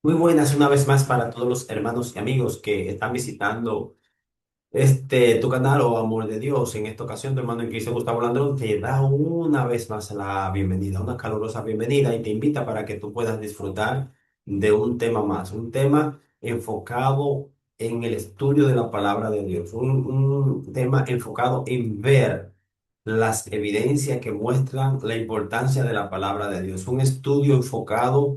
Muy buenas una vez más para todos los hermanos y amigos que están visitando tu canal o Amor de Dios. En esta ocasión, tu hermano en Cristo Gustavo Landrón te da una vez más la bienvenida, una calurosa bienvenida y te invita para que tú puedas disfrutar de un tema más, un tema enfocado en el estudio de la palabra de Dios, un tema enfocado en ver las evidencias que muestran la importancia de la palabra de Dios, un estudio enfocado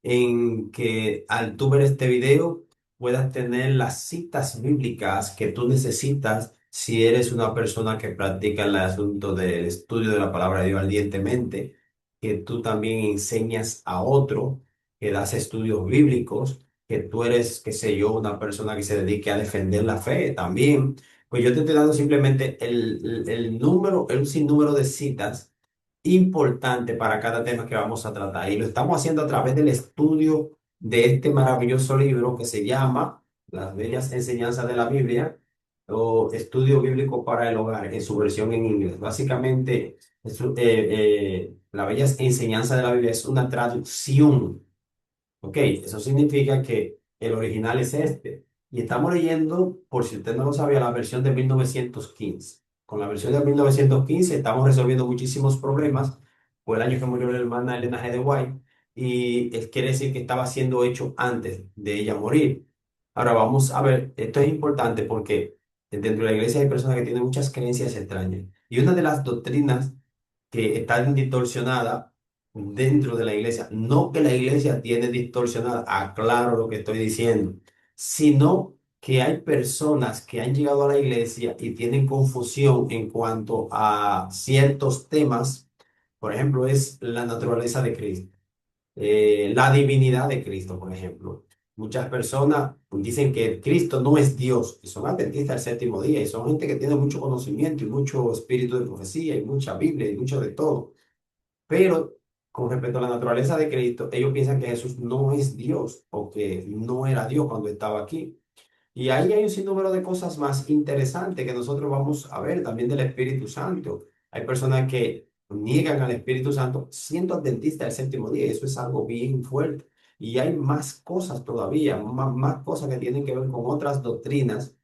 en que al tú ver este video puedas tener las citas bíblicas que tú necesitas si eres una persona que practica el asunto del estudio de la palabra de Dios ardientemente, que tú también enseñas a otro, que das estudios bíblicos, que tú eres, qué sé yo, una persona que se dedique a defender la fe también. Pues yo te estoy dando simplemente el número, un sinnúmero de citas importante para cada tema que vamos a tratar. Y lo estamos haciendo a través del estudio de este maravilloso libro que se llama Las Bellas Enseñanzas de la Biblia o Estudio Bíblico para el Hogar en su versión en inglés. Básicamente, Las Bellas Enseñanzas de la Biblia es una traducción. Ok, eso significa que el original es este. Y estamos leyendo, por si usted no lo sabía, la versión de 1915. Con la versión de 1915 estamos resolviendo muchísimos problemas. Fue el año que murió la hermana Elena G. de White y quiere decir que estaba siendo hecho antes de ella morir. Ahora vamos a ver, esto es importante porque dentro de la iglesia hay personas que tienen muchas creencias extrañas. Y una de las doctrinas que están distorsionadas dentro de la iglesia. No que la iglesia tiene distorsionada, aclaro lo que estoy diciendo, sino que hay personas que han llegado a la iglesia y tienen confusión en cuanto a ciertos temas. Por ejemplo, es la naturaleza de Cristo, la divinidad de Cristo, por ejemplo. Muchas personas dicen que Cristo no es Dios y son adventistas del séptimo día y son gente que tiene mucho conocimiento y mucho espíritu de profecía y mucha Biblia y mucho de todo. Pero con respecto a la naturaleza de Cristo, ellos piensan que Jesús no es Dios o que no era Dios cuando estaba aquí. Y ahí hay un sinnúmero de cosas más interesantes que nosotros vamos a ver también del Espíritu Santo. Hay personas que niegan al Espíritu Santo siendo adventistas del séptimo día. Eso es algo bien fuerte. Y hay más cosas todavía, más cosas que tienen que ver con otras doctrinas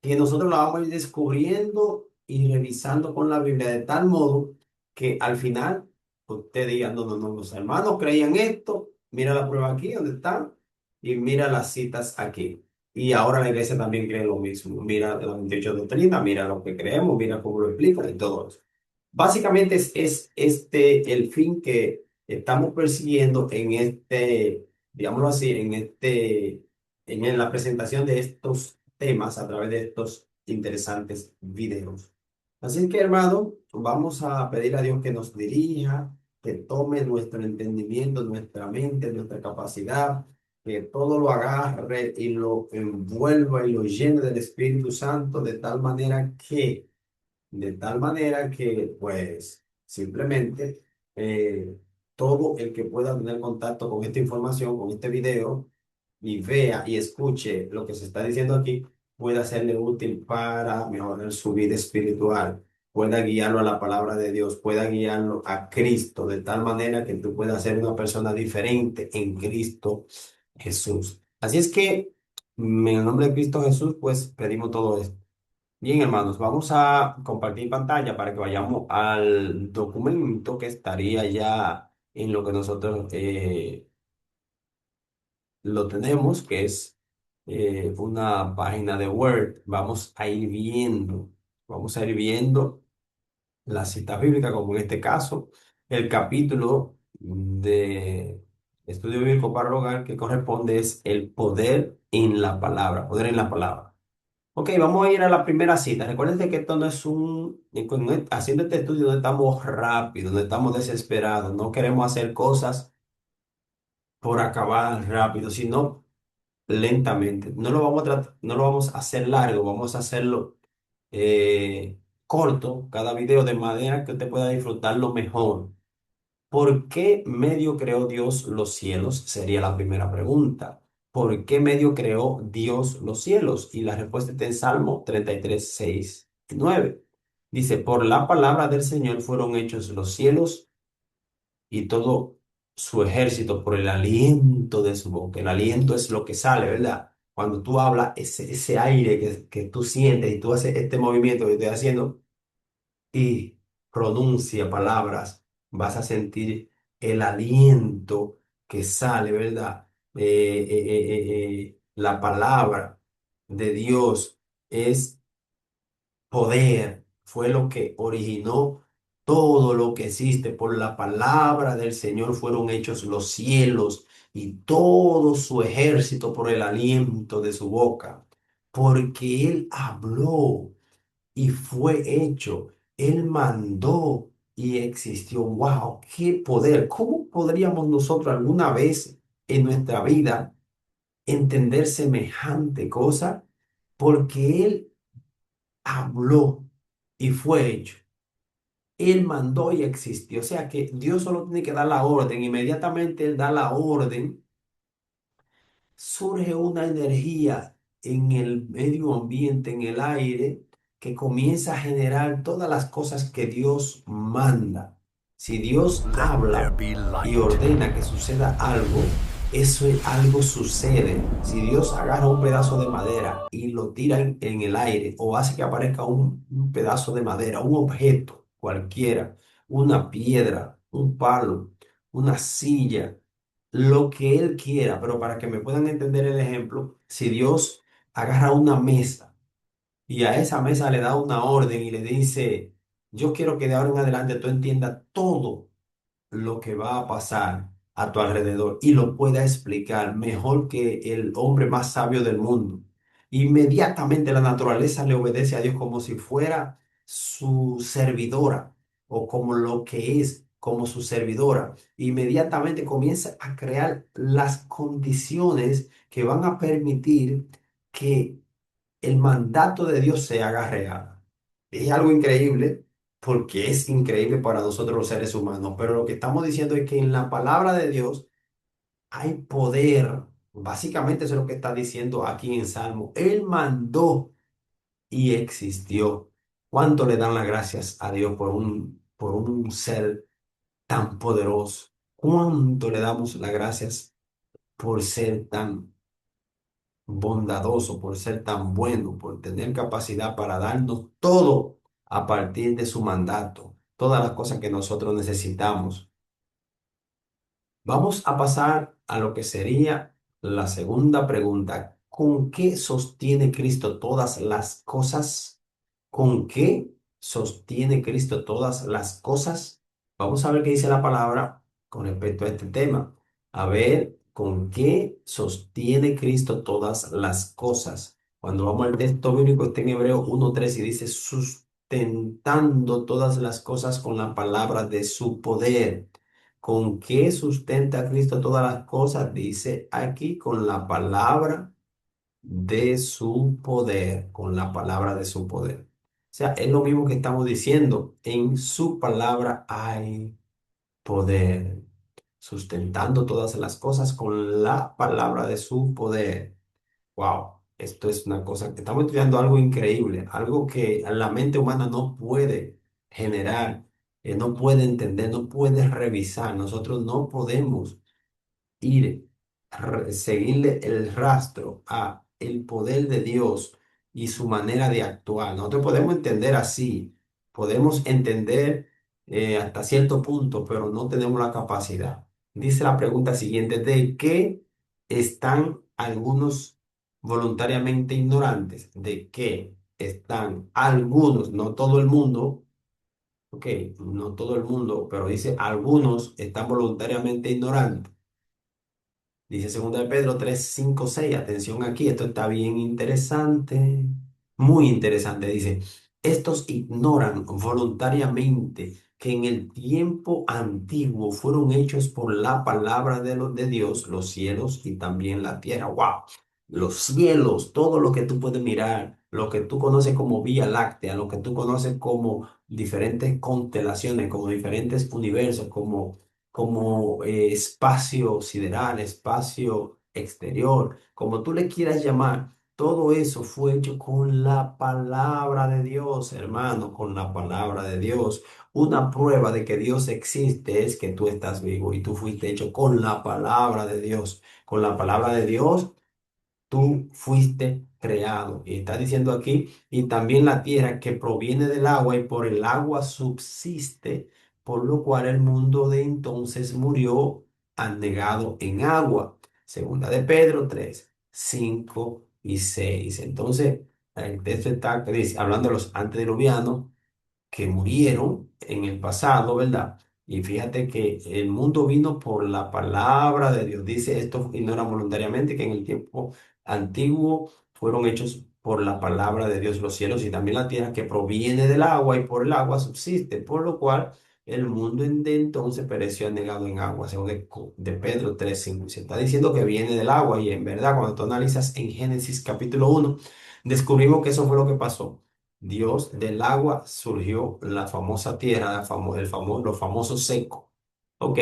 que nosotros la vamos a ir descubriendo y revisando con la Biblia de tal modo que al final usted diga, no, no, no, los hermanos creían esto, mira la prueba aquí donde está y mira las citas aquí. Y ahora la iglesia también cree lo mismo. Mira la 28 doctrina, mira lo que creemos, mira cómo lo explica y todo eso. Básicamente es este el fin que estamos persiguiendo en digámoslo así, en la presentación de estos temas a través de estos interesantes videos. Así que, hermano, vamos a pedir a Dios que nos dirija, que tome nuestro entendimiento, nuestra mente, nuestra capacidad, que todo lo agarre y lo envuelva y lo llene del Espíritu Santo de tal manera que, pues, simplemente todo el que pueda tener contacto con esta información, con este video, y vea y escuche lo que se está diciendo aquí, pueda serle útil para mejorar su vida espiritual, pueda guiarlo a la palabra de Dios, pueda guiarlo a Cristo, de tal manera que tú puedas ser una persona diferente en Cristo Jesús. Así es que, en el nombre de Cristo Jesús, pues pedimos todo esto. Bien, hermanos, vamos a compartir pantalla para que vayamos al documento que estaría ya en lo que nosotros lo tenemos, que es una página de Word. Vamos a ir viendo la cita bíblica, como en este caso, el capítulo de estudio bíblico para el hogar que corresponde es el poder en la palabra, poder en la palabra. Ok, vamos a ir a la primera cita. Recuerden que esto no es haciendo este estudio no estamos rápidos, no estamos desesperados, no queremos hacer cosas por acabar rápido, sino lentamente. No lo vamos a hacer largo, vamos a hacerlo corto, cada video, de manera que usted pueda disfrutarlo mejor. ¿Por qué medio creó Dios los cielos? Sería la primera pregunta. ¿Por qué medio creó Dios los cielos? Y la respuesta está en Salmo 33, 6 y 9. Dice, por la palabra del Señor fueron hechos los cielos y todo, su ejército por el aliento de su boca. El aliento es lo que sale, ¿verdad? Cuando tú hablas, ese aire que tú sientes y tú haces este movimiento que estoy haciendo y pronuncia palabras, vas a sentir el aliento que sale, ¿verdad? La palabra de Dios es poder, fue lo que originó todo lo que existe. Por la palabra del Señor fueron hechos los cielos y todo su ejército por el aliento de su boca, porque Él habló y fue hecho. Él mandó y existió. ¡Wow! ¡Qué poder! ¿Cómo podríamos nosotros alguna vez en nuestra vida entender semejante cosa? Porque Él habló y fue hecho. Él mandó y existió. O sea que Dios solo tiene que dar la orden. Inmediatamente Él da la orden, surge una energía en el medio ambiente, en el aire, que comienza a generar todas las cosas que Dios manda. Si Dios Let there habla be y light. ordena que suceda algo, algo sucede. Si Dios agarra un pedazo de madera y lo tira en el aire o hace que aparezca un pedazo de madera, un objeto cualquiera, una piedra, un palo, una silla, lo que Él quiera, pero para que me puedan entender el ejemplo, si Dios agarra una mesa y a esa mesa le da una orden y le dice, yo quiero que de ahora en adelante tú entiendas todo lo que va a pasar a tu alrededor y lo pueda explicar mejor que el hombre más sabio del mundo. Inmediatamente la naturaleza le obedece a Dios como si fuera su servidora o como lo que es, como su servidora. Inmediatamente comienza a crear las condiciones que van a permitir que el mandato de Dios se haga real. Es algo increíble porque es increíble para nosotros los seres humanos, pero lo que estamos diciendo es que en la palabra de Dios hay poder. Básicamente eso es lo que está diciendo aquí en Salmo. Él mandó y existió. ¿Cuánto le dan las gracias a Dios por un ser tan poderoso? ¿Cuánto le damos las gracias por ser tan bondadoso, por ser tan bueno, por tener capacidad para darnos todo a partir de su mandato, todas las cosas que nosotros necesitamos? Vamos a pasar a lo que sería la segunda pregunta. ¿Con qué sostiene Cristo todas las cosas? ¿Con qué sostiene Cristo todas las cosas? Vamos a ver qué dice la palabra con respecto a este tema. A ver, ¿con qué sostiene Cristo todas las cosas? Cuando vamos al texto bíblico, está en Hebreo 1:3 y dice, sustentando todas las cosas con la palabra de su poder. ¿Con qué sustenta Cristo todas las cosas? Dice aquí con la palabra de su poder, con la palabra de su poder. O sea, es lo mismo que estamos diciendo. En su palabra hay poder, sustentando todas las cosas con la palabra de su poder. Wow, esto es una cosa que estamos estudiando algo increíble, algo que la mente humana no puede generar, no puede entender, no puede revisar. Nosotros no podemos ir, seguirle el rastro a el poder de Dios y su manera de actuar. Nosotros podemos entender así, podemos entender hasta cierto punto, pero no tenemos la capacidad. Dice la pregunta siguiente, ¿de qué están algunos voluntariamente ignorantes? ¿De qué están algunos, no todo el mundo? Ok, no todo el mundo, pero dice algunos están voluntariamente ignorantes. Dice 2 de Pedro 3 5 6. Atención aquí, esto está bien interesante, muy interesante. Dice, estos ignoran voluntariamente que en el tiempo antiguo fueron hechos por la palabra de Dios los cielos y también la tierra. ¡Wow! Los cielos, todo lo que tú puedes mirar, lo que tú conoces como Vía Láctea, lo que tú conoces como diferentes constelaciones, como diferentes universos, como espacio sideral, espacio exterior, como tú le quieras llamar, Todo eso fue hecho con la palabra de Dios, hermano, con la palabra de Dios. Una prueba de que Dios existe es que tú estás vivo y tú fuiste hecho con la palabra de Dios. Con la palabra de Dios tú fuiste creado. Y está diciendo aquí, y también la tierra que proviene del agua y por el agua subsiste, por lo cual el mundo de entonces murió anegado en agua. Segunda de Pedro 3 5 y 6. Entonces, el texto está hablando de los antediluvianos que murieron en el pasado, ¿verdad? Y fíjate que el mundo vino por la palabra de Dios. Dice esto, y no era voluntariamente, que en el tiempo antiguo fueron hechos por la palabra de Dios los cielos y también la tierra que proviene del agua y por el agua subsiste, por lo cual el mundo de entonces pereció anegado en agua, según de Pedro 3:5. Se está diciendo que viene del agua y en verdad cuando tú analizas en Génesis capítulo 1, descubrimos que eso fue lo que pasó. Dios del agua surgió la famosa tierra, los famosos seco. Ok,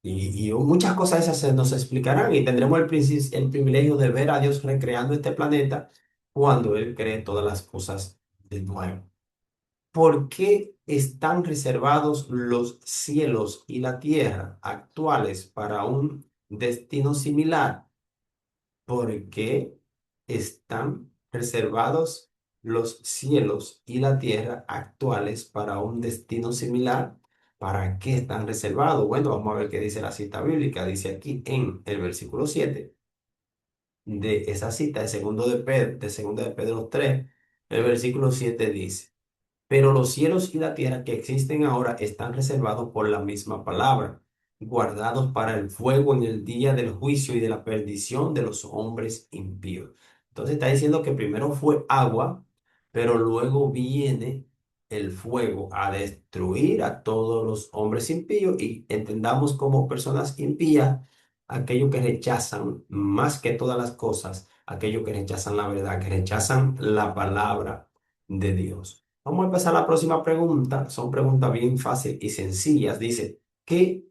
y muchas cosas esas se nos explicarán y tendremos el privilegio de ver a Dios recreando este planeta cuando Él cree todas las cosas de nuevo. ¿Por qué están reservados los cielos y la tierra actuales para un destino similar? Porque están reservados los cielos y la tierra actuales para un destino similar. ¿Para qué están reservados? Bueno, vamos a ver qué dice la cita bíblica. Dice aquí en el versículo 7 de esa cita de segundo de Pedro 3, el versículo 7 dice. Pero los cielos y la tierra que existen ahora están reservados por la misma palabra, guardados para el fuego en el día del juicio y de la perdición de los hombres impíos. Entonces está diciendo que primero fue agua, pero luego viene el fuego a destruir a todos los hombres impíos y entendamos como personas impías aquellos que rechazan más que todas las cosas, aquellos que rechazan la verdad, que rechazan la palabra de Dios. Vamos a empezar la próxima pregunta. Son preguntas bien fáciles y sencillas. Dice, ¿qué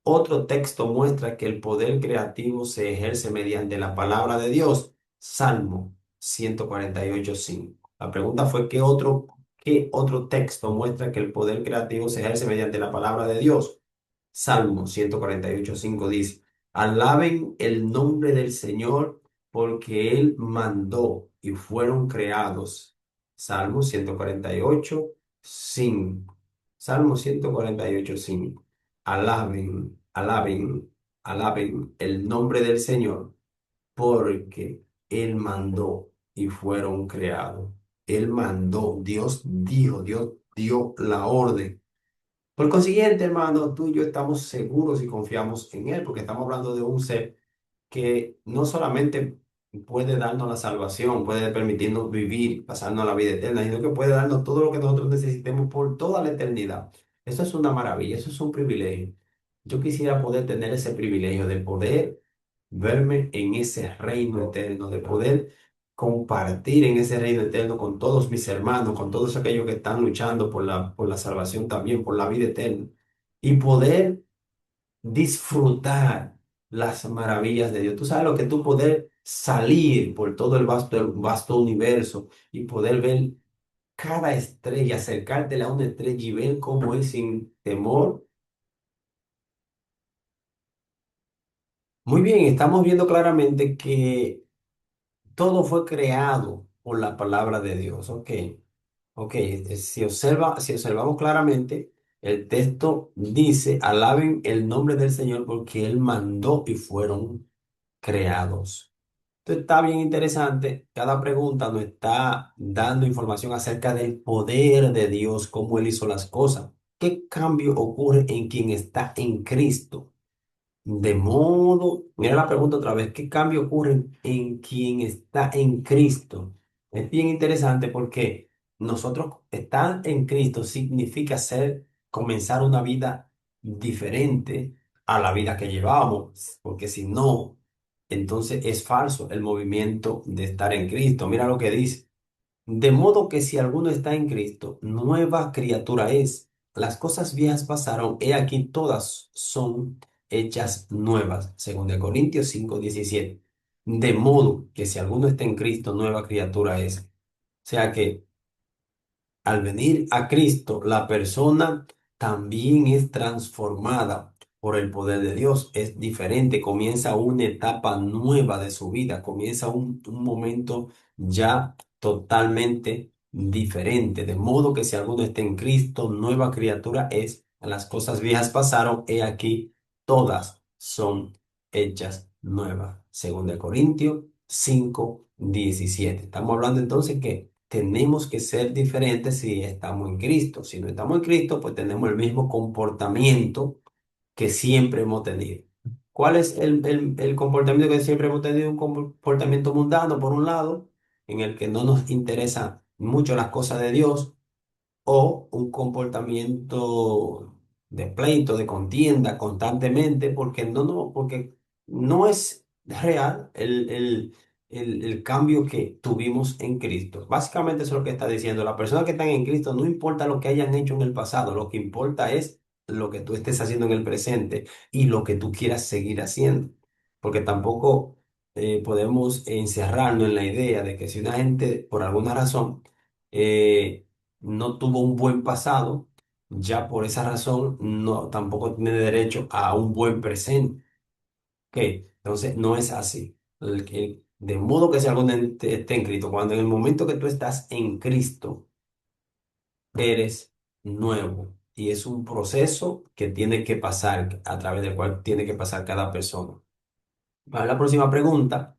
otro texto muestra que el poder creativo se ejerce mediante la palabra de Dios? Salmo 148:5. La pregunta fue, ¿qué otro texto muestra que el poder creativo se ejerce mediante la palabra de Dios? Salmo 148:5 dice, alaben el nombre del Señor porque Él mandó y fueron creados. Salmo 148:5. Salmo 148:5. Alaben, alaben, alaben el nombre del Señor porque Él mandó y fueron creados. Él mandó, Dios dijo, Dios dio la orden. Por consiguiente, hermano, tú y yo estamos seguros y confiamos en Él, porque estamos hablando de un ser que no solamente puede darnos la salvación, puede permitirnos vivir, pasarnos la vida eterna, sino que puede darnos todo lo que nosotros necesitemos por toda la eternidad. Eso es una maravilla, eso es un privilegio. Yo quisiera poder tener ese privilegio de poder verme en ese reino eterno, de poder compartir en ese reino eterno con todos mis hermanos, con todos aquellos que están luchando por la salvación también, por la vida eterna, y poder disfrutar las maravillas de Dios. Tú sabes lo que tú poder salir por todo el vasto universo y poder ver cada estrella, acercártela a una estrella y ver cómo es sin temor. Muy bien, estamos viendo claramente que todo fue creado por la palabra de Dios. Ok, ok. Si observamos claramente, el texto dice, alaben el nombre del Señor porque Él mandó y fueron creados. Esto está bien interesante. Cada pregunta nos está dando información acerca del poder de Dios, cómo Él hizo las cosas. ¿Qué cambio ocurre en quien está en Cristo? De modo, mira la pregunta otra vez, ¿qué cambio ocurre en quien está en Cristo? Es bien interesante porque nosotros estar en Cristo significa comenzar una vida diferente a la vida que llevábamos, porque si no, entonces es falso el movimiento de estar en Cristo. Mira lo que dice. De modo que si alguno está en Cristo, nueva criatura es. Las cosas viejas pasaron, he aquí todas son hechas nuevas. Según de Corintios 5:17. De modo que si alguno está en Cristo, nueva criatura es. O sea que al venir a Cristo, la persona también es transformada por el poder de Dios. Es diferente, comienza una etapa nueva de su vida, comienza un momento ya totalmente diferente. De modo que si alguno está en Cristo, nueva criatura es. Las cosas viejas pasaron, he aquí, todas son hechas nuevas. Según de Corintios 5:17. Estamos hablando entonces que tenemos que ser diferentes si estamos en Cristo. Si no estamos en Cristo, pues tenemos el mismo comportamiento que siempre hemos tenido. ¿Cuál es el comportamiento que siempre hemos tenido? Un comportamiento mundano, por un lado, en el que no nos interesan mucho las cosas de Dios, o un comportamiento de pleito, de contienda constantemente, porque no es real el cambio que tuvimos en Cristo. Básicamente eso es lo que está diciendo. Las personas que están en Cristo, no importa lo que hayan hecho en el pasado, lo que importa es lo que tú estés haciendo en el presente y lo que tú quieras seguir haciendo. Porque tampoco podemos encerrarnos en la idea de que si una gente, por alguna razón, no tuvo un buen pasado, ya por esa razón no tampoco tiene derecho a un buen presente. ¿Ok? Entonces no es así. De modo que si algo esté en Cristo, cuando en el momento que tú estás en Cristo, eres nuevo. Y es un proceso que tiene que pasar, a través del cual tiene que pasar cada persona. Para la próxima pregunta.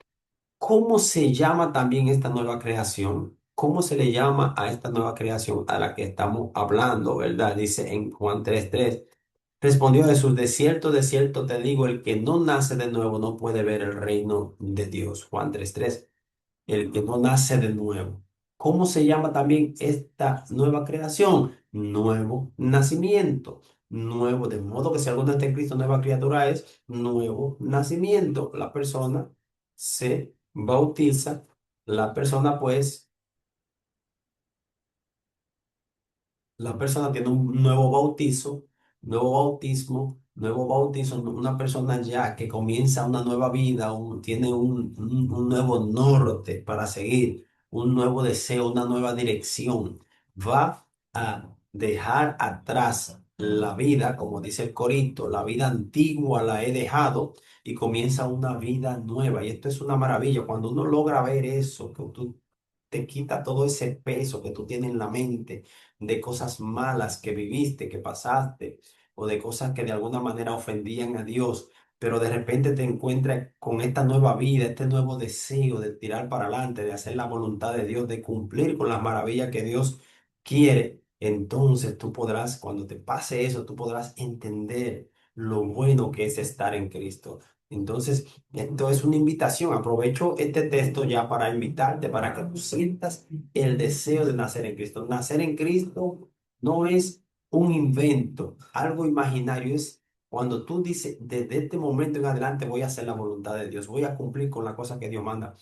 ¿Cómo se llama también esta nueva creación? ¿Cómo se le llama a esta nueva creación a la que estamos hablando, verdad? Dice en Juan 3:3. Respondió Jesús, de cierto te digo, el que no nace de nuevo no puede ver el reino de Dios. Juan 3:3. El que no nace de nuevo. ¿Cómo se llama también esta nueva creación? Nuevo nacimiento. Nuevo, de modo que si alguno está en Cristo, nueva criatura es nuevo nacimiento. La persona se bautiza, la persona pues la persona tiene un nuevo bautismo, nuevo bautizo, una persona ya que comienza una nueva vida, tiene un nuevo norte para seguir, un nuevo deseo, una nueva dirección. Va a dejar atrás la vida, como dice el Corito, la vida antigua la he dejado y comienza una vida nueva. Y esto es una maravilla. Cuando uno logra ver eso, que tú te quita todo ese peso que tú tienes en la mente de cosas malas que viviste, que pasaste, o de cosas que de alguna manera ofendían a Dios, pero de repente te encuentras con esta nueva vida, este nuevo deseo de tirar para adelante, de hacer la voluntad de Dios, de cumplir con las maravillas que Dios quiere. Entonces tú podrás, cuando te pase eso, tú podrás entender lo bueno que es estar en Cristo. Entonces, esto es una invitación. Aprovecho este texto ya para invitarte, para que tú sientas el deseo de nacer en Cristo. Nacer en Cristo no es un invento, algo imaginario. Es cuando tú dices, desde este momento en adelante voy a hacer la voluntad de Dios, voy a cumplir con la cosa que Dios manda.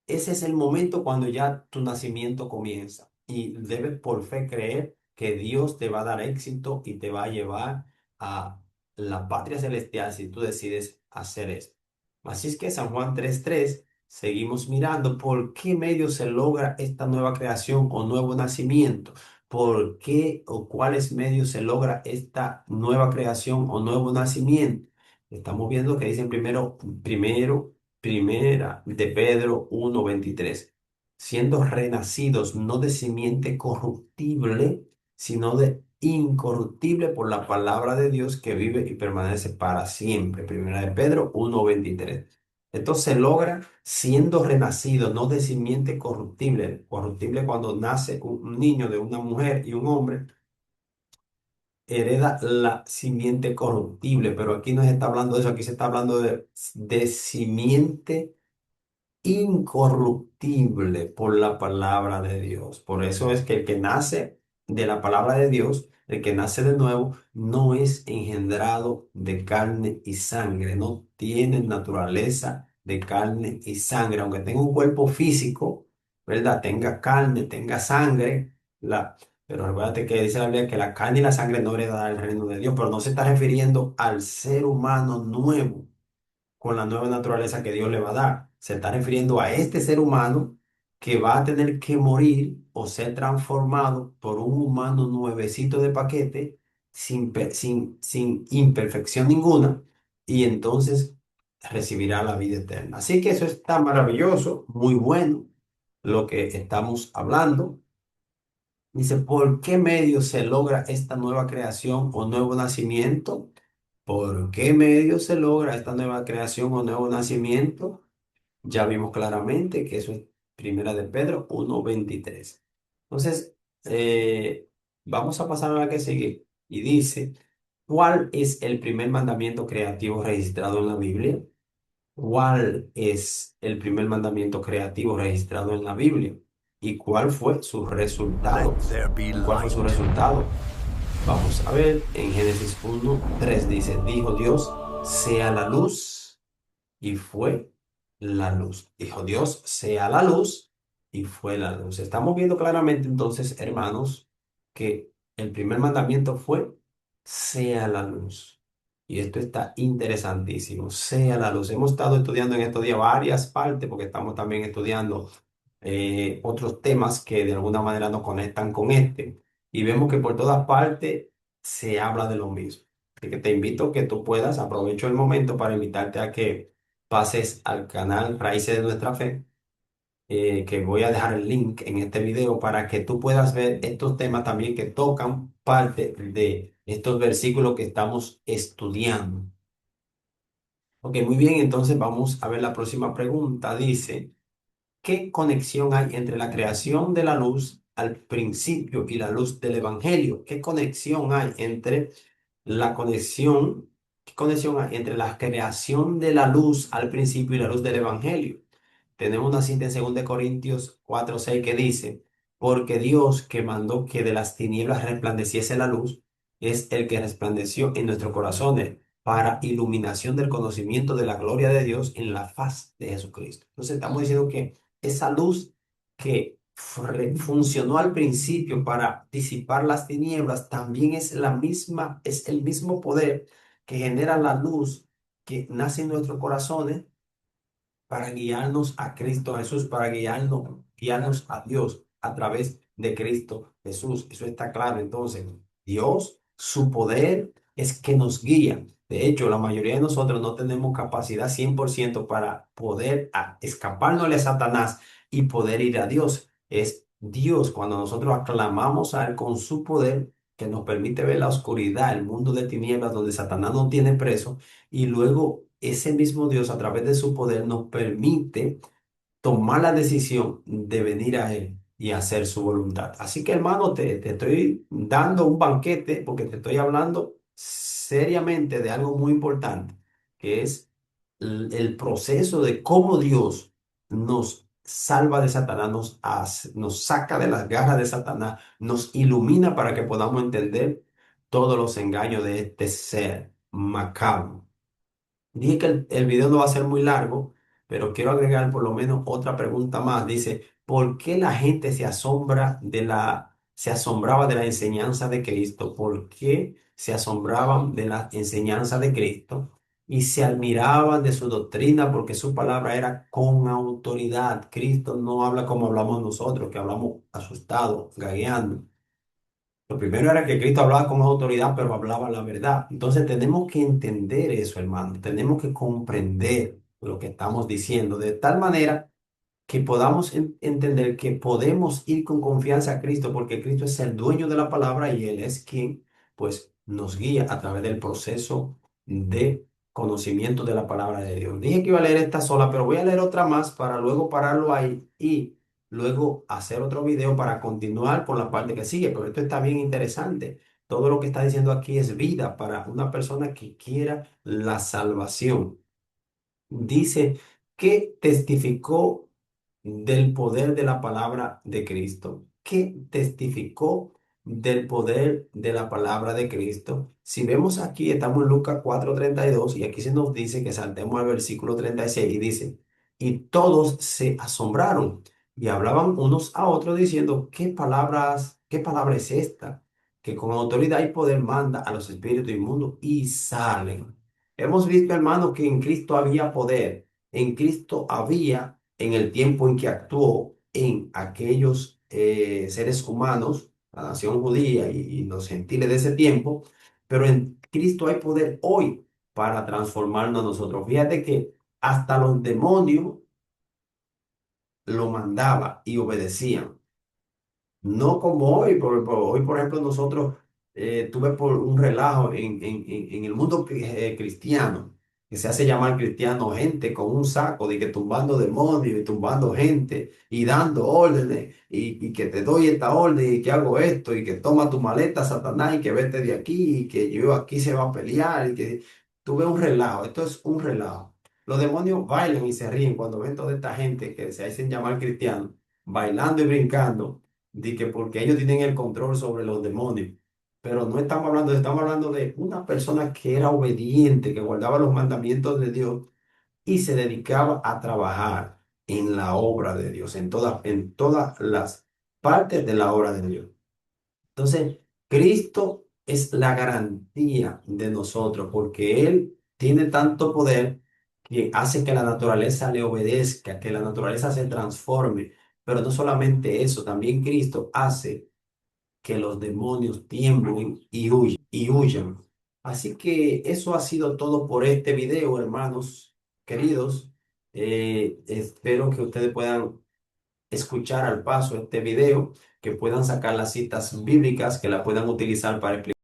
Ese es el momento cuando ya tu nacimiento comienza y debes por fe creer que Dios te va a dar éxito y te va a llevar a la patria celestial si tú decides hacer esto. Así es que San Juan 3:3, seguimos mirando por qué medio se logra esta nueva creación o nuevo nacimiento. ¿Por qué o cuáles medios se logra esta nueva creación o nuevo nacimiento? Estamos viendo que dicen Primera de Pedro 1:23, siendo renacidos no de simiente corruptible, sino de incorruptible por la palabra de Dios que vive y permanece para siempre. Primera de Pedro 1:23. Esto se logra siendo renacido, no de simiente corruptible. Corruptible cuando nace un niño de una mujer y un hombre, hereda la simiente corruptible, pero aquí no se está hablando de eso, aquí se está hablando de simiente incorruptible por la palabra de Dios. Por eso es que el que nace de la palabra de Dios, el que nace de nuevo, no es engendrado de carne y sangre, no tiene naturaleza de carne y sangre, aunque tenga un cuerpo físico, ¿verdad? Tenga carne, tenga sangre, pero recuérdate que dice la Biblia que la carne y la sangre no heredan el reino de Dios, pero no se está refiriendo al ser humano nuevo con la nueva naturaleza que Dios le va a dar. Se está refiriendo a este ser humano que va a tener que morir o ser transformado por un humano nuevecito de paquete, sin imperfección ninguna, y entonces recibirá la vida eterna. Así que eso está maravilloso, muy bueno lo que estamos hablando. Dice, ¿por qué medio se logra esta nueva creación o nuevo nacimiento? ¿Por qué medio se logra esta nueva creación o nuevo nacimiento? Ya vimos claramente que eso es Primera de Pedro 1:23. Entonces, vamos a pasar a la que sigue. Y dice, ¿cuál es el primer mandamiento creativo registrado en la Biblia? ¿Cuál es el primer mandamiento creativo registrado en la Biblia? ¿Y cuál fue su Let resultado? there be ¿Y cuál fue su light. resultado? Vamos a ver, en Génesis 1:3 dice, dijo Dios, sea la luz, y fue la luz. Dijo Dios, sea la luz, y fue la luz. Estamos viendo claramente entonces, hermanos, que el primer mandamiento fue, sea la luz. Y esto está interesantísimo, sea la luz. Hemos estado estudiando en estos días varias partes, porque estamos también estudiando otros temas que de alguna manera nos conectan con este. Y vemos que por todas partes se habla de lo mismo. Así que te invito a que tú puedas, aprovecho el momento para invitarte a que pases al canal Raíces de Nuestra Fe, que voy a dejar el link en este video para que tú puedas ver estos temas también que tocan parte de estos versículos que estamos estudiando. Ok, muy bien, entonces vamos a ver la próxima pregunta. Dice, ¿qué conexión hay entre la creación de la luz al principio y la luz del Evangelio? ¿Qué conexión hay entre qué conexión hay entre la creación de la luz al principio y la luz del Evangelio? Tenemos una cita en 2 Corintios 4:6 que dice, porque Dios que mandó que de las tinieblas resplandeciese la luz, es el que resplandeció en nuestros corazones para iluminación del conocimiento de la gloria de Dios en la faz de Jesucristo. Entonces estamos diciendo que esa luz que funcionó al principio para disipar las tinieblas, también es la misma, es el mismo poder que genera la luz que nace en nuestros corazones para guiarnos a Cristo Jesús, para guiarnos a Dios a través de Cristo Jesús. Eso está claro. Entonces, Dios, su poder es que nos guía. De hecho, la mayoría de nosotros no tenemos capacidad 100% para poder escapárnosle a Satanás y poder ir a Dios. Es Dios cuando nosotros aclamamos a Él con su poder que nos permite ver la oscuridad, el mundo de tinieblas donde Satanás no tiene preso, y luego ese mismo Dios a través de su poder nos permite tomar la decisión de venir a Él y hacer su voluntad. Así que hermano, te estoy dando un banquete porque te estoy hablando seriamente de algo muy importante, que es el proceso de cómo Dios nos salva de Satanás, nos saca de las garras de Satanás, nos ilumina para que podamos entender todos los engaños de este ser macabro. Dije que el video no va a ser muy largo, pero quiero agregar por lo menos otra pregunta más. Dice, ¿por qué la gente se asombraba de la enseñanza de Cristo? ¿Por qué se asombraban de la enseñanza de Cristo? Y se admiraban de su doctrina porque su palabra era con autoridad. Cristo no habla como hablamos nosotros, que hablamos asustados, gagueando. Lo primero era que Cristo hablaba con autoridad, pero hablaba la verdad. Entonces tenemos que entender eso, hermano. Tenemos que comprender lo que estamos diciendo de tal manera que podamos entender que podemos ir con confianza a Cristo porque Cristo es el dueño de la palabra y Él es quien pues nos guía a través del proceso de conocimiento de la palabra de Dios. Dije que iba a leer esta sola, pero voy a leer otra más para luego pararlo ahí y luego hacer otro video para continuar por la parte que sigue, pero esto está bien interesante. Todo lo que está diciendo aquí es vida para una persona que quiera la salvación. Dice que testificó del poder de la palabra de Cristo. Que testificó del poder de la palabra de Cristo. Si vemos aquí, estamos en Lucas 4:32 y aquí se nos dice que saltemos al versículo 36 y dice, y todos se asombraron y hablaban unos a otros diciendo, qué palabra es esta? Que con autoridad y poder manda a los espíritus inmundos y salen. Hemos visto, hermano, que en Cristo había poder, en Cristo había, en el tiempo en que actuó en aquellos seres humanos, la nación judía y los gentiles de ese tiempo, pero en Cristo hay poder hoy para transformarnos a nosotros. Fíjate que hasta los demonios lo mandaba y obedecían. No como hoy, hoy por ejemplo nosotros tuve por un relajo en el mundo cristiano, que se hace llamar cristiano, gente con un saco de que tumbando demonios y tumbando gente y dando órdenes y que te doy esta orden y que hago esto y que toma tu maleta, Satanás, y que vete de aquí y que yo aquí se va a pelear y que tuve un relajo, esto es un relajo. Los demonios bailan y se ríen cuando ven toda esta gente que se hacen llamar cristianos, bailando y brincando de que porque ellos tienen el control sobre los demonios. Pero no estamos hablando de una persona que era obediente, que guardaba los mandamientos de Dios y se dedicaba a trabajar en la obra de Dios, en todas las partes de la obra de Dios. Entonces, Cristo es la garantía de nosotros porque Él tiene tanto poder que hace que la naturaleza le obedezca, que la naturaleza se transforme. Pero no solamente eso, también Cristo hace que los demonios tiemblen y huyan. Así que eso ha sido todo por este video, hermanos queridos. Espero que ustedes puedan escuchar al paso este video, que puedan sacar las citas bíblicas, que la puedan utilizar para explicar,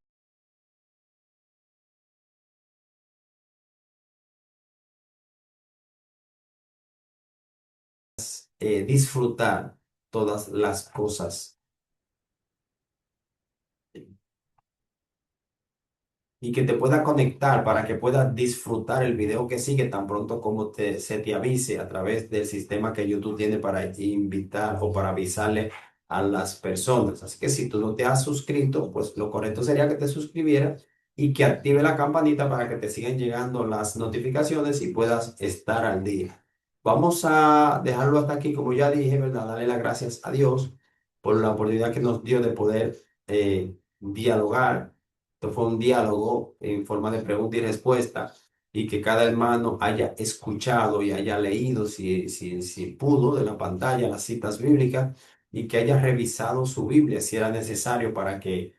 disfrutar todas las cosas y que te pueda conectar para que puedas disfrutar el video que sigue tan pronto como se te avise a través del sistema que YouTube tiene para invitar o para avisarle a las personas. Así que si tú no te has suscrito, pues lo correcto sería que te suscribieras y que active la campanita para que te sigan llegando las notificaciones y puedas estar al día. Vamos a dejarlo hasta aquí, como ya dije, ¿verdad? Darle las gracias a Dios por la oportunidad que nos dio de poder dialogar. Esto fue un diálogo en forma de pregunta y respuesta y que cada hermano haya escuchado y haya leído, si pudo, de la pantalla las citas bíblicas y que haya revisado su Biblia si era necesario para que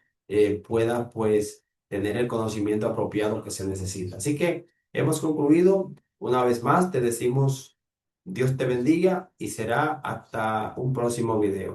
pueda pues tener el conocimiento apropiado que se necesita. Así que hemos concluido. Una vez más te decimos Dios te bendiga y será hasta un próximo video.